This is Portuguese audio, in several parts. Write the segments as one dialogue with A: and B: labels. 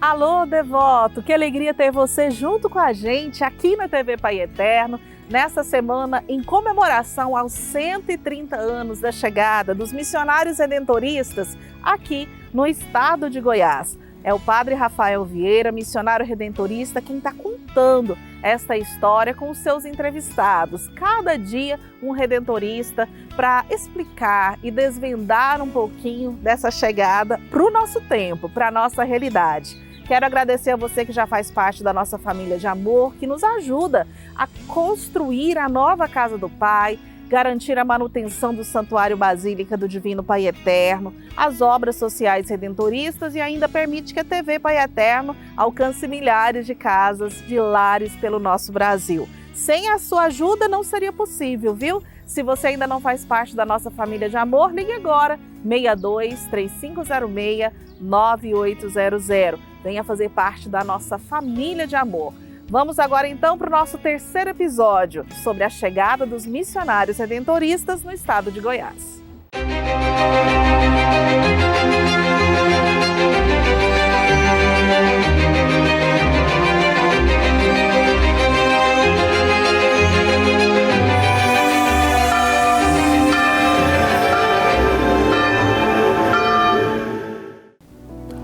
A: Alô, devoto! Que alegria ter você junto com a gente aqui na TV Pai Eterno, nessa semana em comemoração aos 130 anos da chegada dos missionários redentoristas aqui no estado de Goiás. É o Padre Rafael Vieira, missionário redentorista, quem está contando esta história com os seus entrevistados. Cada dia um redentorista para explicar e desvendar um pouquinho dessa chegada para o nosso tempo, para a nossa realidade. Quero agradecer a você que já faz parte da nossa família de amor, que nos ajuda a construir a nova casa do Pai, garantir a manutenção do Santuário Basílica do Divino Pai Eterno, as obras sociais redentoristas e ainda permite que a TV Pai Eterno alcance milhares de casas, de lares pelo nosso Brasil. Sem a sua ajuda não seria possível, viu? Se você ainda não faz parte da nossa família de amor, ligue agora, 62-3506-9800. Venha fazer parte da nossa família de amor. Vamos agora então para o nosso terceiro episódio sobre a chegada dos missionários redentoristas no estado de Goiás.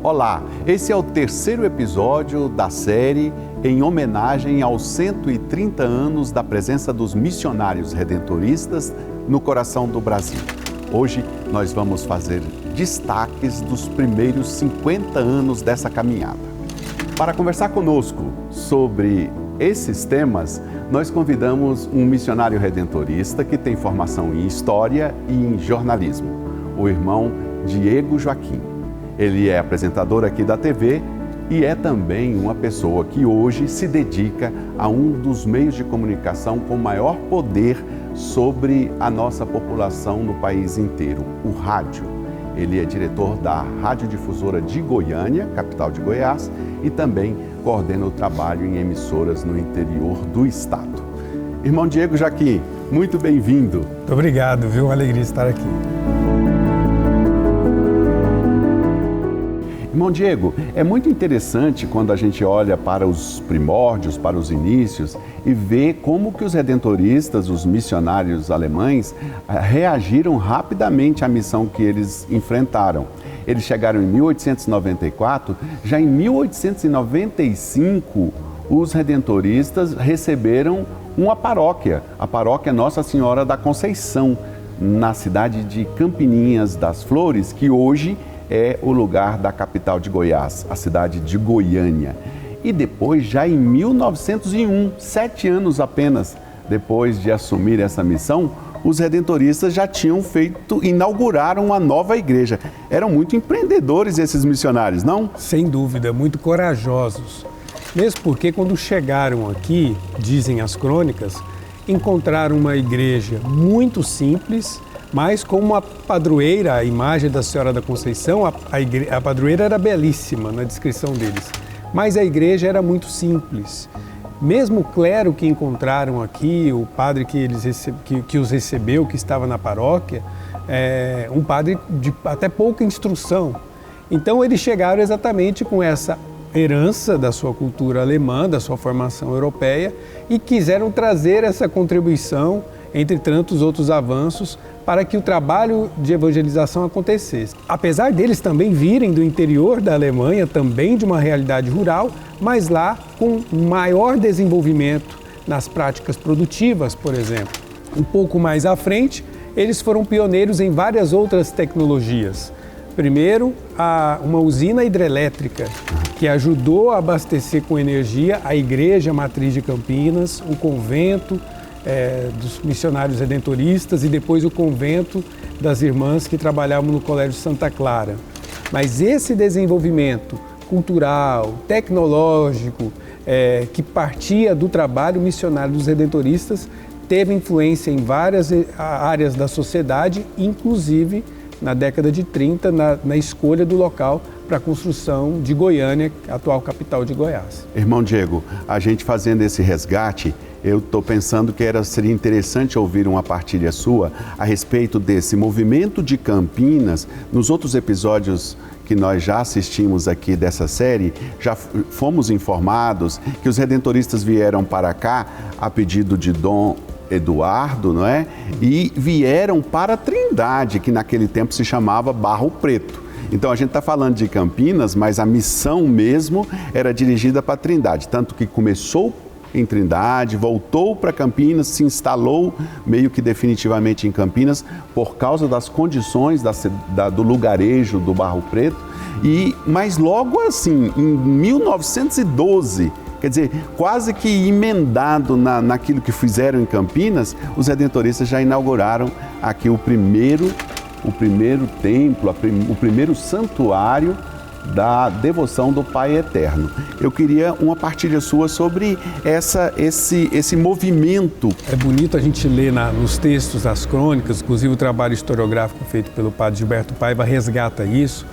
B: Olá, esse é o terceiro episódio da série em homenagem aos 130 anos da presença dos missionários redentoristas no coração do Brasil. Hoje nós vamos fazer destaques dos primeiros 50 anos dessa caminhada. Para conversar conosco sobre esses temas, nós convidamos um missionário redentorista que tem formação em História e em Jornalismo, o irmão Diego Joaquim. Ele é apresentador aqui da TV e é também uma pessoa que hoje se dedica a um dos meios de comunicação com maior poder sobre a nossa população no país inteiro, o rádio. Ele é diretor da Radiodifusora de Goiânia, capital de Goiás, e também coordena o trabalho em emissoras no interior do estado. Irmão Diego Joaquim, muito bem-vindo.
C: Muito obrigado, viu? Uma alegria estar aqui.
B: Irmão Diego, é muito interessante quando a gente olha para os primórdios, para os inícios e vê como que os redentoristas, os missionários alemães, reagiram rapidamente à missão que eles enfrentaram. Eles chegaram em 1894, já em 1895 os redentoristas receberam uma paróquia, a paróquia Nossa Senhora da Conceição, na cidade de Campininhas das Flores, que hoje é o lugar da capital de Goiás, a cidade de Goiânia. E depois, já em 1901, 7 anos apenas depois de assumir essa missão, os redentoristas já tinham inauguraram uma nova igreja. Eram muito empreendedores esses missionários, não?
C: Sem dúvida, muito corajosos. Mesmo porque quando chegaram aqui, dizem as crônicas, encontraram uma igreja muito simples, mas com uma padroeira, a imagem da Senhora da Conceição, a padroeira era belíssima na descrição deles, mas a igreja era muito simples. Mesmo o clero que encontraram aqui, o padre que os recebeu, que estava na paróquia, um padre de até pouca instrução. Então eles chegaram exatamente com essa herança da sua cultura alemã, da sua formação europeia, e quiseram trazer essa contribuição, entre tantos outros avanços, para que o trabalho de evangelização acontecesse. Apesar deles também virem do interior da Alemanha, também de uma realidade rural, mas lá com maior desenvolvimento nas práticas produtivas, por exemplo. Um pouco mais à frente, eles foram pioneiros em várias outras tecnologias. Primeiro, uma usina hidrelétrica, que ajudou a abastecer com energia a Igreja Matriz de Campinas, o convento dos missionários redentoristas e depois o convento das irmãs que trabalhavam no Colégio Santa Clara. Mas esse desenvolvimento cultural, tecnológico, que partia do trabalho missionário dos redentoristas, teve influência em várias áreas da sociedade, inclusive na década de 30, na escolha do local para a construção de Goiânia, atual capital de Goiás.
B: Irmão Diego, a gente fazendo esse resgate, eu estou pensando que seria interessante ouvir uma partilha sua a respeito desse movimento de Campinas. Nos outros episódios que nós já assistimos aqui dessa série, já fomos informados que os redentoristas vieram para cá a pedido de Dom Eduardo, não é? E vieram para Trindade, que naquele tempo se chamava Barro Preto. Então a gente está falando de Campinas, mas a missão mesmo era dirigida para Trindade, tanto que começou em Trindade, voltou para Campinas, se instalou meio que definitivamente em Campinas por causa das condições do lugarejo do Barro Preto. Mas logo assim, em 1912, quer dizer, quase que emendado naquilo que fizeram em Campinas, os redentoristas já inauguraram aqui o primeiro templo, o primeiro santuário da devoção do Pai Eterno. Eu queria uma partilha sua sobre esse movimento.
C: É bonito a gente ler nos textos das crônicas, inclusive o trabalho historiográfico feito pelo padre Gilberto Paiva resgata isso,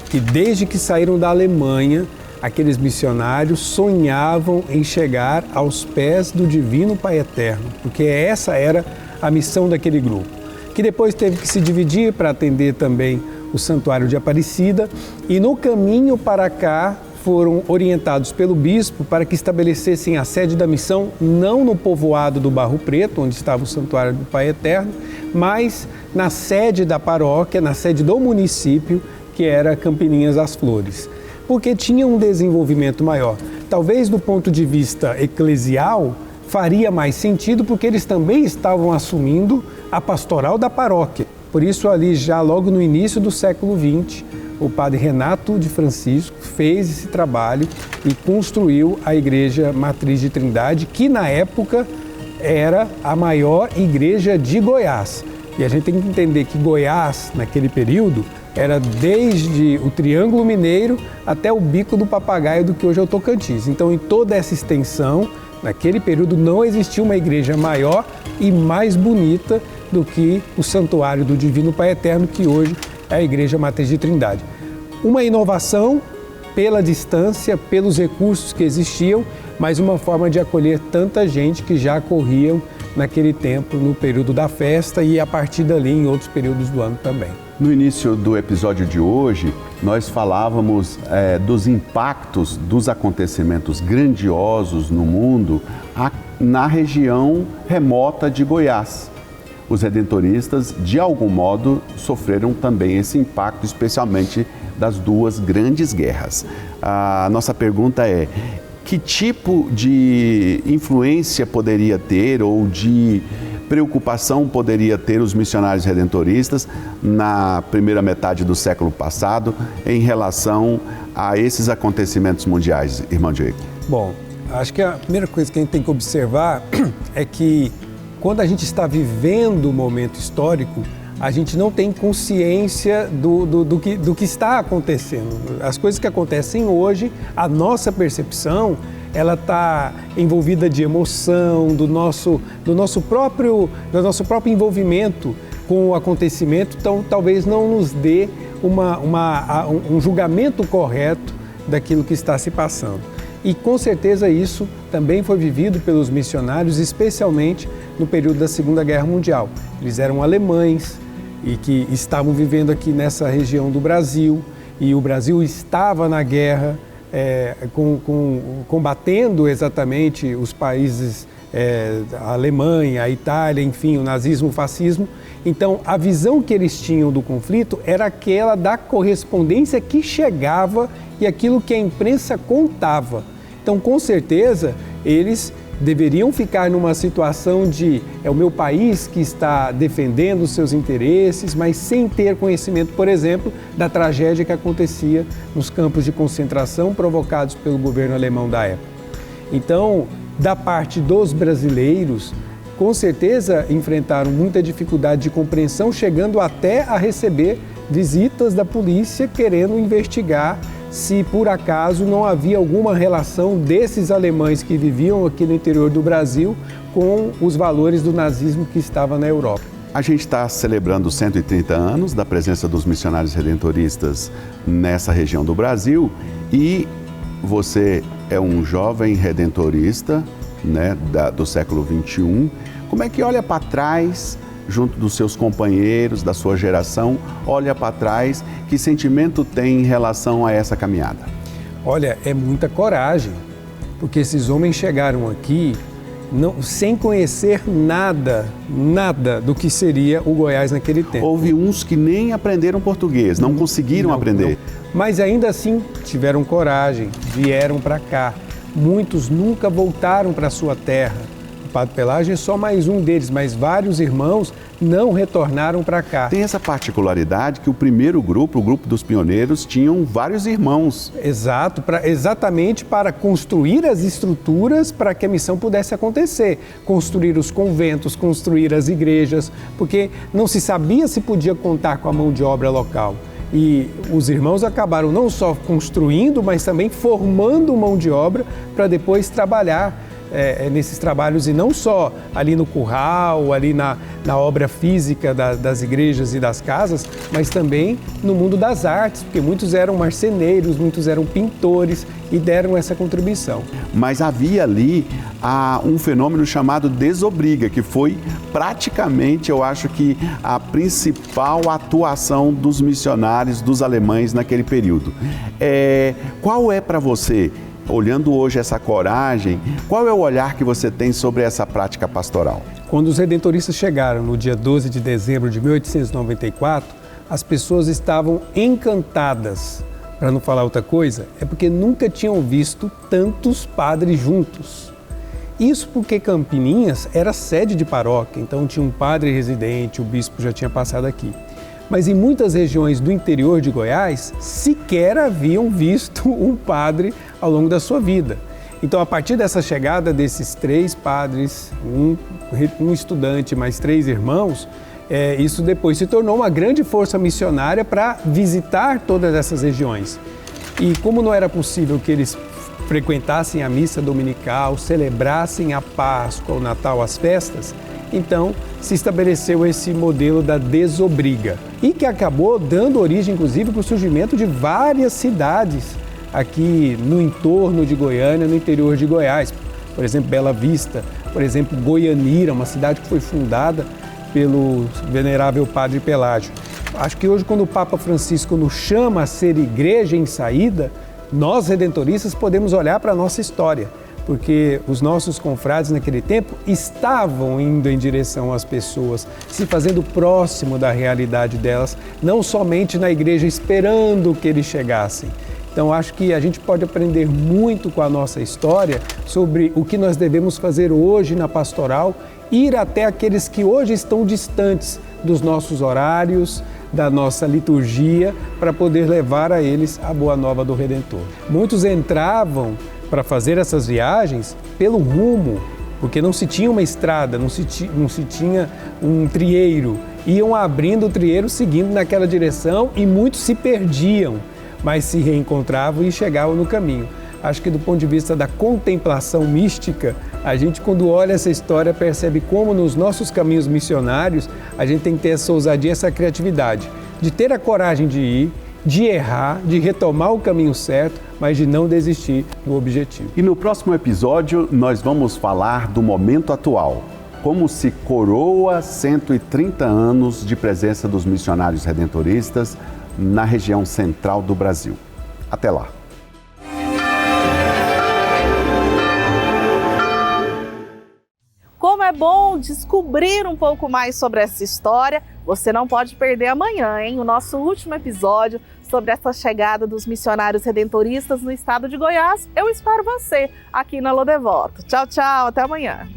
C: que desde que saíram da Alemanha, aqueles missionários sonhavam em chegar aos pés do Divino Pai Eterno, porque essa era a missão daquele grupo, que depois teve que se dividir para atender também o Santuário de Aparecida, e no caminho para cá foram orientados pelo bispo para que estabelecessem a sede da missão não no povoado do Barro Preto, onde estava o Santuário do Pai Eterno, mas na sede da paróquia, na sede do município, que era Campininhas das Flores, porque tinha um desenvolvimento maior. Talvez do ponto de vista eclesial faria mais sentido, porque eles também estavam assumindo a pastoral da paróquia. Por isso, ali já logo no início do século XX, o padre Renato de Francisco fez esse trabalho e construiu a Igreja Matriz de Trindade, que na época era a maior igreja de Goiás. E a gente tem que entender que Goiás, naquele período, era desde o Triângulo Mineiro até o Bico do Papagaio, do que hoje é o Tocantins. Então, em toda essa extensão, naquele período não existia uma igreja maior e mais bonita do que o Santuário do Divino Pai Eterno, que hoje é a Igreja Matriz de Trindade. Uma inovação pela distância, pelos recursos que existiam, mas uma forma de acolher tanta gente que já corriam naquele tempo, no período da festa e a partir dali em outros períodos do ano também.
B: No início do episódio de hoje, nós falávamos dos impactos dos acontecimentos grandiosos no mundo na região remota de Goiás. Os redentoristas, de algum modo, sofreram também esse impacto, especialmente das duas grandes guerras. A nossa pergunta é: que tipo de influência poderia ter ou de preocupação poderia ter os missionários redentoristas na primeira metade do século passado em relação a esses acontecimentos mundiais, irmão Diego?
C: Bom, acho que a primeira coisa que a gente tem que observar é que quando a gente está vivendo o momento histórico, a gente não tem consciência do que está acontecendo. As coisas que acontecem hoje, a nossa percepção, ela está envolvida de emoção, do nosso próprio envolvimento com o acontecimento, então talvez não nos dê um julgamento correto daquilo que está se passando. E com certeza isso também foi vivido pelos missionários, especialmente no período da Segunda Guerra Mundial. Eles eram alemães e que estavam vivendo aqui nessa região do Brasil, e o Brasil estava na guerra, combatendo exatamente os países, a Alemanha, a Itália, enfim, o nazismo, o fascismo. Então, a visão que eles tinham do conflito era aquela da correspondência que chegava e aquilo que a imprensa contava. Então, com certeza, eles deveriam ficar numa situação de é o meu país que está defendendo os seus interesses, mas sem ter conhecimento, por exemplo, da tragédia que acontecia nos campos de concentração provocados pelo governo alemão da época. Então, da parte dos brasileiros, com certeza enfrentaram muita dificuldade de compreensão, chegando até a receber visitas da polícia querendo investigar se por acaso não havia alguma relação desses alemães que viviam aqui no interior do Brasil com os valores do nazismo que estava na Europa.
B: A gente está celebrando 130 anos da presença dos missionários redentoristas nessa região do Brasil, e você é um jovem redentorista, né, do século XXI. Como é que olha para trás junto dos seus companheiros, da sua geração, olha para trás, que sentimento tem em relação a essa caminhada?
C: Olha, é muita coragem, porque esses homens chegaram aqui sem conhecer nada do que seria o Goiás naquele tempo.
B: Houve uns que nem aprenderam português, não conseguiram aprender.
C: Não. Mas ainda assim tiveram coragem, vieram para cá. Muitos nunca voltaram para sua terra. O Padre Pelágio é só mais um deles, mas vários irmãos não retornaram para cá.
B: Tem essa particularidade que o primeiro grupo, o grupo dos pioneiros, tinham vários irmãos.
C: Exato, exatamente para construir as estruturas para que a missão pudesse acontecer. Construir os conventos, construir as igrejas, porque não se sabia se podia contar com a mão de obra local. E os irmãos acabaram não só construindo, mas também formando mão de obra para depois trabalhar nesses trabalhos, e não só ali no curral, ali na obra física das igrejas e das casas, mas também no mundo das artes, porque muitos eram marceneiros, muitos eram pintores e deram essa contribuição.
B: Mas havia ali um fenômeno chamado desobriga, que foi praticamente, eu acho que, a principal atuação dos missionários, dos alemães naquele período. Qual é para você, olhando hoje essa coragem, qual é o olhar que você tem sobre essa prática pastoral?
C: Quando os redentoristas chegaram no dia 12 de dezembro de 1894, as pessoas estavam encantadas. Para não falar outra coisa, é porque nunca tinham visto tantos padres juntos. Isso porque Campininhas era sede de paróquia, então tinha um padre residente, o bispo já tinha passado aqui. Mas em muitas regiões do interior de Goiás, sequer haviam visto um padre ao longo da sua vida. Então, a partir dessa chegada desses 3 padres, um estudante, mais 3 irmãos, isso depois se tornou uma grande força missionária para visitar todas essas regiões. E como não era possível que eles frequentassem a missa dominical, celebrassem a Páscoa, o Natal, as festas, então se estabeleceu esse modelo da desobriga e que acabou dando origem, inclusive, para o surgimento de várias cidades aqui no entorno de Goiânia, no interior de Goiás. Por exemplo, Bela Vista, por exemplo, Goianira, uma cidade que foi fundada pelo venerável Padre Pelágio. Acho que hoje, quando o Papa Francisco nos chama a ser igreja em saída, nós, redentoristas, podemos olhar para a nossa história, porque os nossos confrades naquele tempo estavam indo em direção às pessoas, se fazendo próximo da realidade delas, não somente na igreja esperando que eles chegassem. Então, acho que a gente pode aprender muito com a nossa história sobre o que nós devemos fazer hoje na pastoral, ir até aqueles que hoje estão distantes dos nossos horários, da nossa liturgia, para poder levar a eles a boa nova do Redentor. Muitos entravam para fazer essas viagens pelo rumo, porque não se tinha uma estrada, não se tinha um trieiro. Iam abrindo o trieiro, seguindo naquela direção, e muitos se perdiam, mas se reencontravam e chegavam no caminho. Acho que do ponto de vista da contemplação mística, a gente, quando olha essa história, percebe como nos nossos caminhos missionários a gente tem que ter essa ousadia, essa criatividade, de ter a coragem de ir, de errar, de retomar o caminho certo, mas de não desistir do objetivo.
B: E no próximo episódio nós vamos falar do momento atual, como se coroa 130 anos de presença dos missionários redentoristas na região central do Brasil. Até lá!
A: Como é bom descobrir um pouco mais sobre essa história. Você não pode perder amanhã, hein? O nosso último episódio sobre essa chegada dos missionários redentoristas no estado de Goiás. Eu espero você aqui na Lodevoto. Tchau, tchau. Até amanhã.